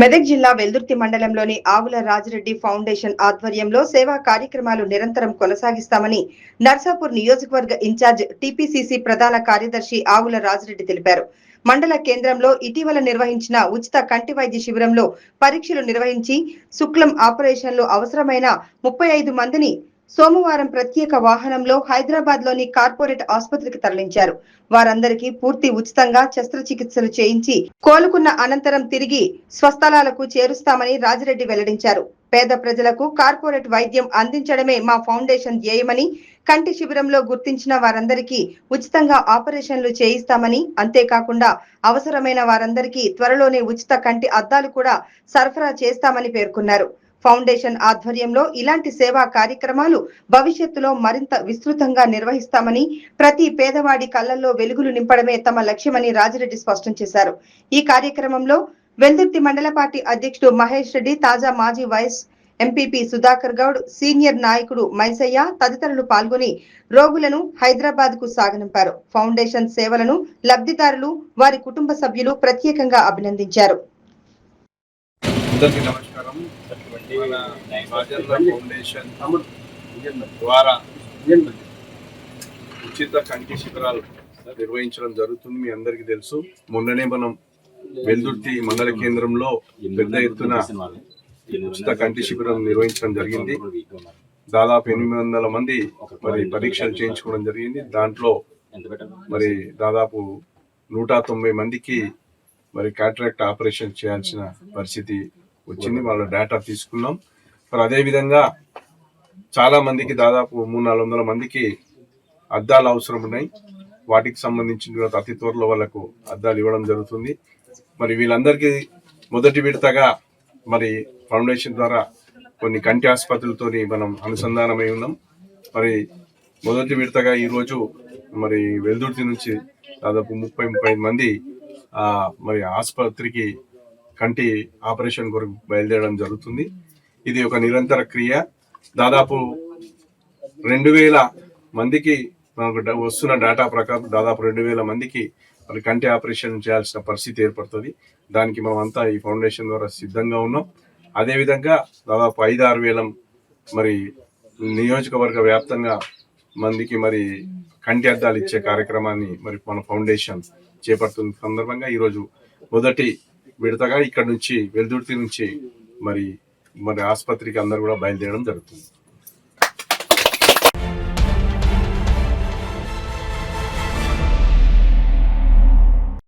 మెదక్ జిల్లా వెల్దుర్తి మండలంలోని ఆవుల రాజిరెడ్డి ఫౌండేషన్ ఆధ్వర్యంలో సేవా కార్యక్రమాలు నిరంతరం కొనసాగిస్తామని నర్సాపూర్ నియోజకవర్గ ఇన్ఛార్జ్ టీపీసీసీ ప్రధాన కార్యదర్శి ఆవుల రాజిరెడ్డి తెలిపారు. మండల కేంద్రంలో ఇటీవల నిర్వహించిన ఉచిత కంటి వైద్య శిబిరంలో పరీక్షలు నిర్వహించి శుక్లం ఆపరేషన్లు అవసరమైన 35 మందిని సోమవారం ప్రత్యేక వాహనంలో హైదరాబాద్ లోని కార్పొరేట్ ఆసుపత్రికి తరలించారు. వారందరికీ పూర్తి ఉచితంగా శస్త్రచికిత్సలు చేయించి కోలుకున్న అనంతరం తిరిగి స్వస్థలాలకు చేరుస్తామని రాజిరెడ్డి వెల్లడించారు. పేద ప్రజలకు కార్పొరేట్ వైద్యం అందించడమే మా ఫౌండేషన్ ధ్యేయమని, కంటి శిబిరంలో గుర్తించిన వారందరికీ ఉచితంగా ఆపరేషన్లు చేయిస్తామని, అంతేకాకుండా అవసరమైన వారందరికీ త్వరలోనే ఉచిత కంటి అద్దాలు కూడా సరఫరా చేస్తామని పేర్కొన్నారు. ఫౌండేషన్ ఆధ్వర్యంలో ఇలాంటి సేవా కార్యక్రమాలు భవిష్యత్తులో మరింత విస్తృతంగా నిర్వహిస్తామని, ప్రతి పేదవాడి కళ్లల్లో వెలుగులు నింపడమే తమ లక్ష్యమని రాజిరెడ్డి స్పష్టం చేశారు. ఈ కార్యక్రమంలో వెల్దుర్తి మండల పార్టీ అధ్యక్షుడు మహేష్ రెడ్డి, తాజా మాజీ vice MPP Sudhakar Goud, senior నాయకుడు మైసయ్య తదితరులు పాల్గొని రోగులను హైదరాబాద్ కు సాగనంపారు. ఫౌండేషన్ సేవలను లబ్ధిదారులు, వారి కుటుంబ సభ్యులు ప్రత్యేకంగా అభినందించారు. ఫౌండేషన్ ద్వారా ఉచిత కంటి శిబిరాలు నిర్వహించడం జరుగుతుంది. మీ అందరికీ తెలుసు. మొన్ననే మనం వెల్దుర్తి మండల కేంద్రంలో పెద్ద ఎత్తున ఉచిత కంటి శిబిరం నిర్వహించడం జరిగింది. దాదాపు 800 మంది మరి పరీక్షలు చేయించుకోవడం జరిగింది. దాంట్లో మరి దాదాపు 190 మందికి మరి కాట్రాక్ట్ ఆపరేషన్ చేయాల్సిన పరిస్థితి వచ్చింది. వాళ్ళ డేటా తీసుకున్నాం. మరి అదేవిధంగా చాలా మందికి దాదాపు 300-400 మందికి అద్దాలు అవసరం ఉన్నాయి. వాటికి సంబంధించిన అతి త్వరలో వాళ్ళకు అద్దాలు ఇవ్వడం జరుగుతుంది. మరి వీళ్ళందరికీ మొదటి విడతగా మరి ఫౌండేషన్ ద్వారా కొన్ని కంటి ఆసుపత్రులతో మనం అనుసంధానమై ఉన్నాం. మరి మొదటి విడతగా ఈరోజు మరి వెల్దుర్తి నుంచి దాదాపు 30-35 మంది మరి ఆసుపత్రికి కంటి ఆపరేషన్ కొరకు బయలుదేరడం జరుగుతుంది. ఇది ఒక నిరంతర క్రియ. దాదాపు 2000 మందికి మనకు వస్తున్న డేటా ప్రకారం దాదాపు 2000 మందికి మరి కంటి ఆపరేషన్ చేయాల్సిన పరిస్థితి ఏర్పడుతుంది. దానికి మనం అంతా ఈ ఫౌండేషన్ ద్వారా సిద్ధంగా ఉన్నాం. అదేవిధంగా దాదాపు 5-6 వేల మరి నియోజకవర్గ వ్యాప్తంగా మందికి మరి కంటి అద్దాలు ఇచ్చే కార్యక్రమాన్ని మరి మన ఫౌండేషన్ చేపడుతున్న సందర్భంగా ఈరోజు మొదటి విడతగా ఇక్కడ నుంచి వెల్దుర్తి నుంచి మరి ఆసుపత్రికి అందరూ కూడా బయలుదేరడం జరుగుతుంది.